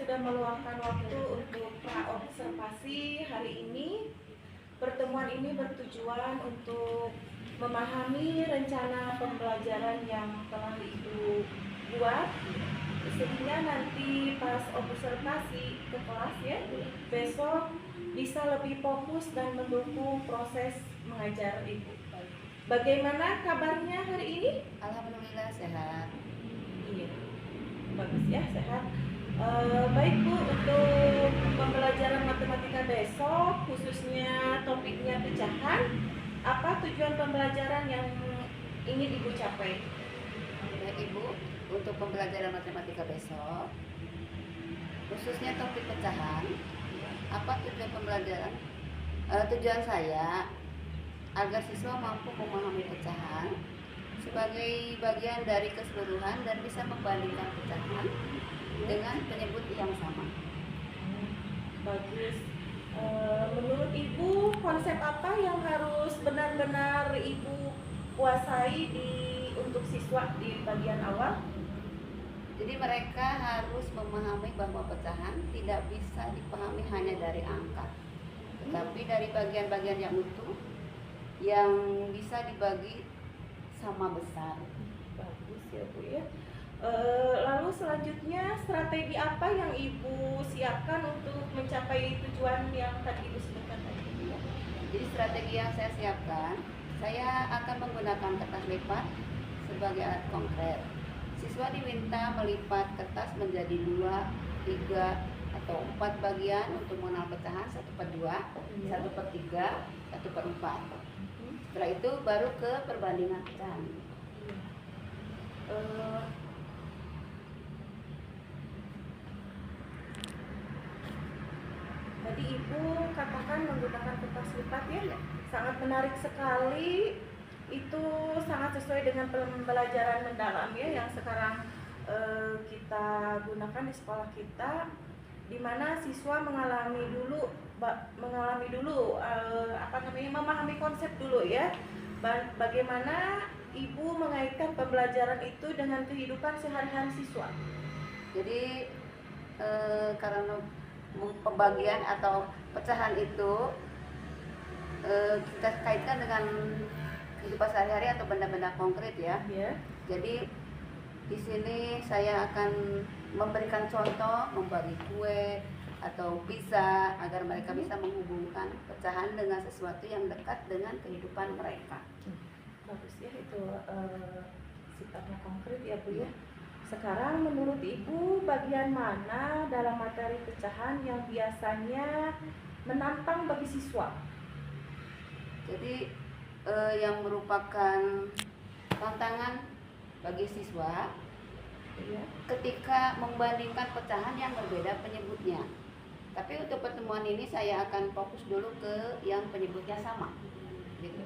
sudah meluangkan waktu untuk pra-observasi hari ini. Pertemuan ini bertujuan untuk memahami rencana pembelajaran yang telah Ibu buat, sehingga nanti pas observasi ke kelas ya, besok bisa lebih fokus dan mendukung proses mengajar Ibu. Bagaimana kabarnya hari ini? Alhamdulillah sehat. Iya, bagus ya, sehat. Baik Bu, untuk pembelajaran matematika besok, khususnya topiknya pecahan, apa tujuan pembelajaran yang ingin Ibu capai? Baik Ibu, untuk pembelajaran matematika besok, khususnya topik pecahan, apa tujuan pembelajaran? Tujuan saya agar siswa mampu memahami pecahan sebagai bagian dari keseluruhan dan bisa membandingkan pecahan dengan penyebut yang sama. Bagus. Menurut Ibu, konsep apa yang harus benar-benar Ibu kuasai untuk siswa di bagian awal? Jadi mereka harus memahami bahwa pecahan tidak bisa dipahami hanya dari angka, tetapi dari bagian-bagian yang utuh yang bisa dibagi sama besar. Bagus ya Bu ya. Lalu selanjutnya, strategi apa yang Ibu siapkan untuk mencapai tujuan yang tadi Ibu sebutkan tadi? Jadi strategi yang saya siapkan, saya akan menggunakan kertas lipat sebagai alat konkret. Siswa diminta melipat kertas menjadi 2, 3, atau 4 bagian untuk mengenal pecahan 1/2, 1/3, 1/4. Setelah itu baru ke perbandingan pecahan. Tadi Ibu katakan menggunakan kertas lipat ya, sangat menarik sekali. Itu sangat sesuai dengan pembelajaran mendalam ya yang sekarang kita gunakan di sekolah kita, di mana siswa mengalami dulu memahami konsep dulu ya. Bagaimana Ibu mengaitkan pembelajaran itu dengan kehidupan sehari-hari siswa? Jadi karena pembagian atau pecahan itu kita kaitkan dengan kehidupan sehari-hari atau benda-benda konkret ya. Jadi di sini saya akan memberikan contoh membagi kue atau pizza agar mereka bisa menghubungkan pecahan dengan sesuatu yang dekat dengan kehidupan mereka. Bagus ya, itu sifatnya konkret ya Bu ya. Sekarang menurut Ibu, bagian mana dalam materi pecahan yang biasanya menantang bagi siswa? Jadi yang merupakan tantangan bagi siswa ketika membandingkan pecahan yang berbeda penyebutnya. Tapi untuk pertemuan ini saya akan fokus dulu ke yang penyebutnya sama. Gitu.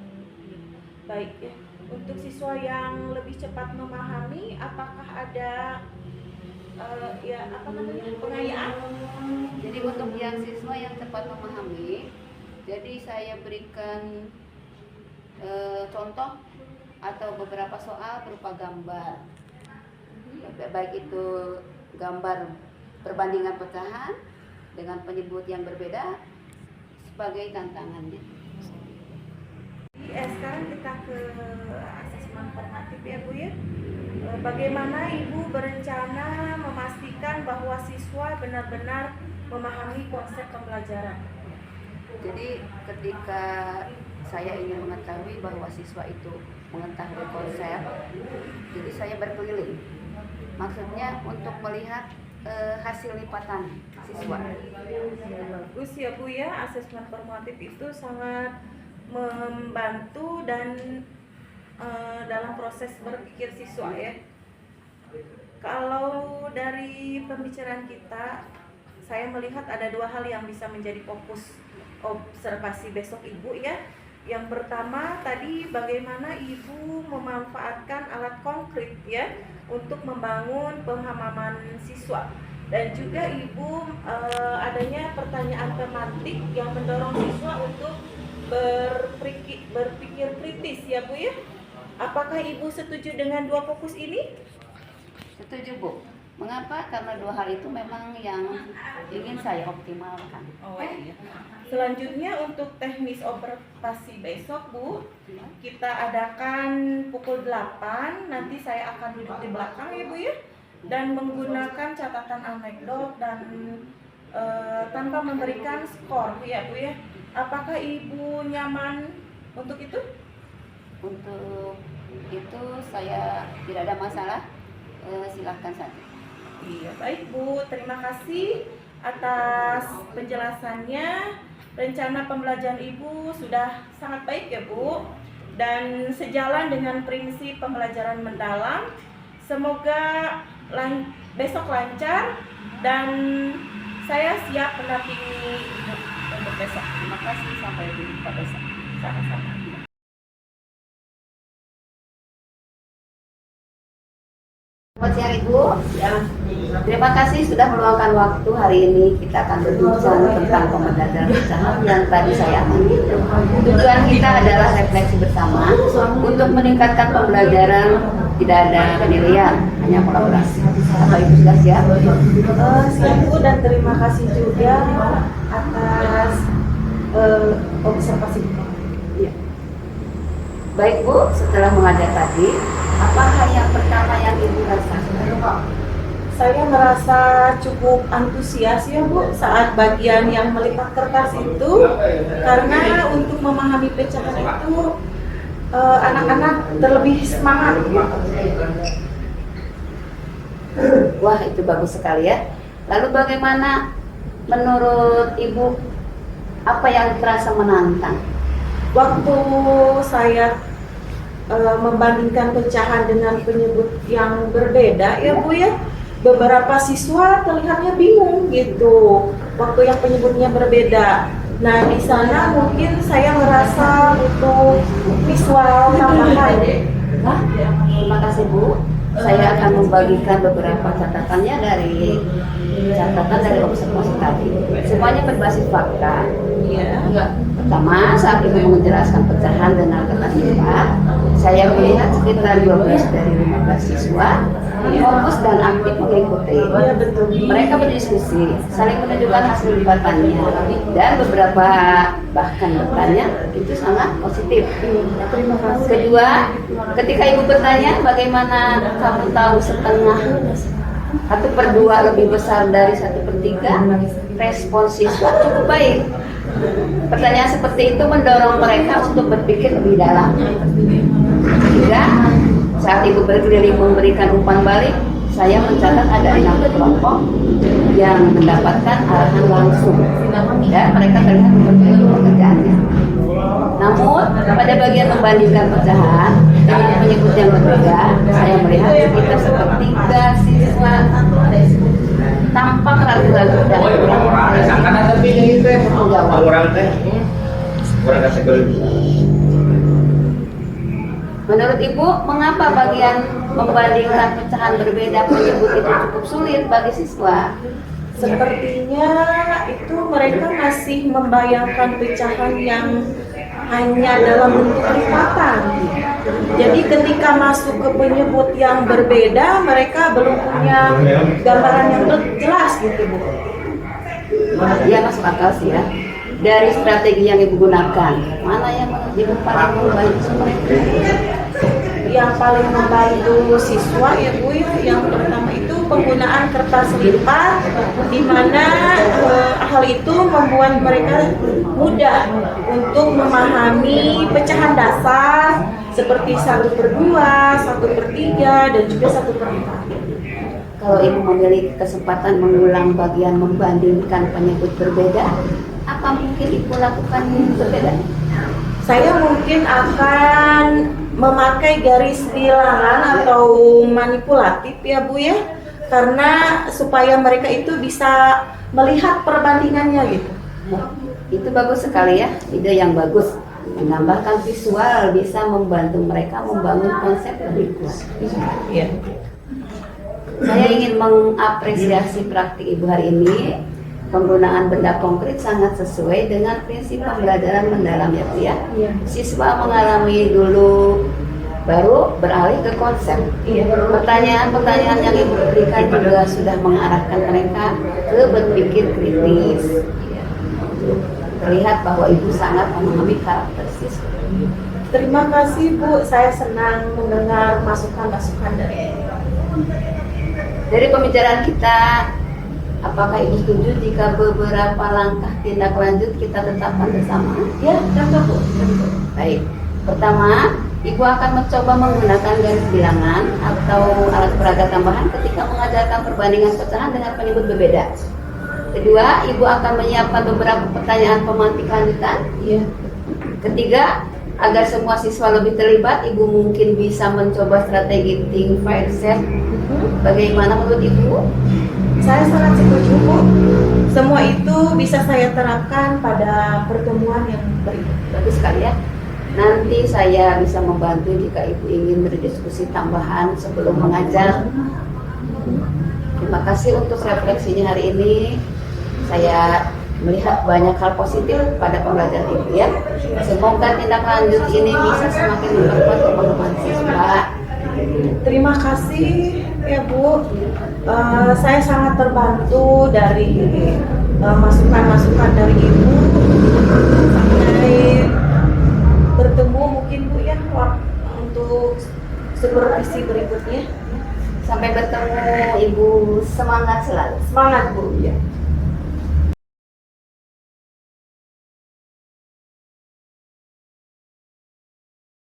Baik ya. Untuk siswa yang lebih cepat memahami, apakah ada pengayaan? Jadi untuk yang siswa yang cepat memahami, jadi saya berikan contoh atau beberapa soal berupa gambar, baik itu gambar perbandingan pecahan dengan penyebut yang berbeda sebagai tantangannya. Sekarang kita ke asesmen formatif ya Bu ya. Bagaimana Ibu berencana memastikan bahwa siswa benar-benar memahami konsep pembelajaran? Jadi ketika saya ingin mengetahui bahwa siswa itu mengetahui konsep, jadi saya berkeliling. Maksudnya untuk melihat hasil lipatan siswa. Bagus ya Bu ya, asesmen formatif itu sangat membantu dan dalam proses berpikir siswa ya. Kalau dari pembicaraan kita, saya melihat ada 2 hal yang bisa menjadi fokus observasi besok Ibu ya. Yang pertama tadi, bagaimana Ibu memanfaatkan alat konkret ya untuk membangun pemahaman siswa. Dan juga Ibu adanya pertanyaan tematik yang mendorong siswa untuk berpikir kritis ya Bu ya. Apakah Ibu setuju dengan 2 fokus ini? Setuju Bu. Mengapa? Karena dua hal itu memang yang ingin saya optimalkan. Oh iya. Selanjutnya untuk teknis operasi besok Bu, kita adakan pukul 8. Nanti saya akan duduk di belakang ya Bu ya, dan menggunakan catatan anekdot dan tanpa memberikan skor ya Bu ya. Apakah Ibu nyaman untuk itu? Untuk itu saya tidak ada masalah, silahkan saja. Iya, baik Bu. Terima kasih atas penjelasannya. Rencana pembelajaran Ibu sudah sangat baik ya Bu, dan sejalan dengan prinsip pembelajaran mendalam. Semoga besok lancar dan saya siap mendampingi Ibu untuk besok. Terima kasih, sampai jumpa besok. Sama-sama. Selamat siang Ibu. Terima kasih sudah meluangkan waktu. Hari ini kita akan berbincang tentang pembelajaran pecahan yang tadi saya amati. Tujuan kita adalah refleksi bersama untuk meningkatkan pembelajaran. Tidak ada penilaian, hanya kolaborasi. Apa Ibu sudah siap? Siap Bu, dan terima kasih juga atas observasi Bu. Ya. Baik Bu, setelah mengajar tadi, apa hal yang pertama yang Ibu rasakan? Saya merasa cukup antusias ya Bu saat bagian yang melipat kertas itu, karena untuk memahami pecahan itu anak-anak terlebih semangat. Wah, itu bagus sekali ya. Lalu bagaimana menurut Ibu, apa yang terasa menantang? Waktu saya membandingkan pecahan dengan penyebut yang berbeda ya Bu ya, beberapa siswa terlihatnya bingung gitu waktu yang penyebutnya berbeda. Nah, di sana mungkin saya merasa butuh visual tambahan. Terima kasih Bu. Saya akan membagikan beberapa catatannya dari observasi tadi. Semuanya berbasis fakta. Iya. Pertama, saat Ibu menjelaskan pecahan dengan kata IPA, saya melihat sekitar 12 dari 15 siswa fokus dan aktif mengikuti. Iya, betul. Mereka berdiskusi, saling menunjukkan hasil lipatannya, dan beberapa bahkan bertanya. Itu sangat positif. Terima kasih. Kedua, ketika Ibu bertanya bagaimana kamu tahu setengah 1/2 lebih besar dari 1/3, respon siswa cukup baik. Pertanyaan seperti itu mendorong mereka untuk berpikir lebih dalam. Ketiga, saat Ibu berkeliling memberikan umpan balik, saya mencatat ada 6 kelompok yang mendapatkan arahan langsung dan mereka terlihat memperbaiki pekerjaannya. Namun, pada bagian membandingkan pecahan dengan penyebut yang berbeda, saya melihat sekitar 1/3 siswa tampak ragu-ragu dan Menurut Ibu, mengapa bagian membandingkan pecahan berbeda penyebut itu cukup sulit bagi siswa? Sepertinya itu mereka masih membayangkan pecahan yang hanya dalam bentuk lipatan. Jadi ketika masuk ke penyebut yang berbeda, mereka belum punya gambaran yang jelas gitu Bu. Ya, masuk akal sih ya. Dari strategi yang Ibu gunakan, mana yang menurut Ibu paling membantu mereka? Yang paling membantu siswa ya Bu ya, yang pertama itu penggunaan kertas lipat, di mana hal itu membuat mereka mudah untuk memahami pecahan dasar seperti 1/2, 1/3, dan juga 1/4. Kalau Ibu memiliki kesempatan mengulang bagian membandingkan penyebut berbeda, apa mungkin Ibu lakukan berbeda? Saya mungkin akan memakai garis bilangan atau manipulatif ya Bu ya, karena supaya mereka itu bisa melihat perbandingannya gitu. Itu bagus sekali ya, ide yang bagus. Menambahkan visual bisa membantu mereka membangun konsep lebih kuat. Iya. Saya ingin mengapresiasi praktik Ibu hari ini. Penggunaan benda konkret sangat sesuai dengan prinsip pembelajaran mendalam ya Bu ya. Iya. Siswa mengalami dulu baru beralih ke konsep. Pertanyaan-pertanyaan yang Ibu berikan juga sudah mengarahkan mereka ke berpikir kritis. Terlihat bahwa Ibu sangat memahami karakter siswa. Terima kasih Bu, saya senang mendengar masukan-masukan dari pembicaraan kita. Apakah Ibu setuju jika beberapa langkah tindak lanjut kita tetapkan bersama? Ya, contoh Bu. Baik. Pertama, Ibu akan mencoba menggunakan garis bilangan atau alat peraga tambahan ketika mengajarkan perbandingan pecahan dengan penyebut berbeda. Kedua, Ibu akan menyiapkan beberapa pertanyaan pemantik lanjutan. Iya. Ketiga, agar semua siswa lebih terlibat, Ibu mungkin bisa mencoba strategi think, fight, share. Bagaimana menurut Ibu? Saya sangat setuju Bu. Semua itu bisa saya terapkan pada pertemuan yang berikut. Bagus sekali ya. Nanti saya bisa membantu jika Ibu ingin berdiskusi tambahan sebelum mengajar. Terima kasih untuk refleksinya hari ini. Saya melihat banyak hal positif pada pembelajaran Ibu ya. Semoga tindak lanjut ini bisa semakin memperkuat pemahaman siswa. Terima kasih ya Bu. Saya sangat terbantu dari masukan-masukan dari Ibu. Sampai bertemu mungkin Bu ya untuk supervisi berikutnya. Sampai bertemu Ibu, semangat selalu. Semangat Bu ya.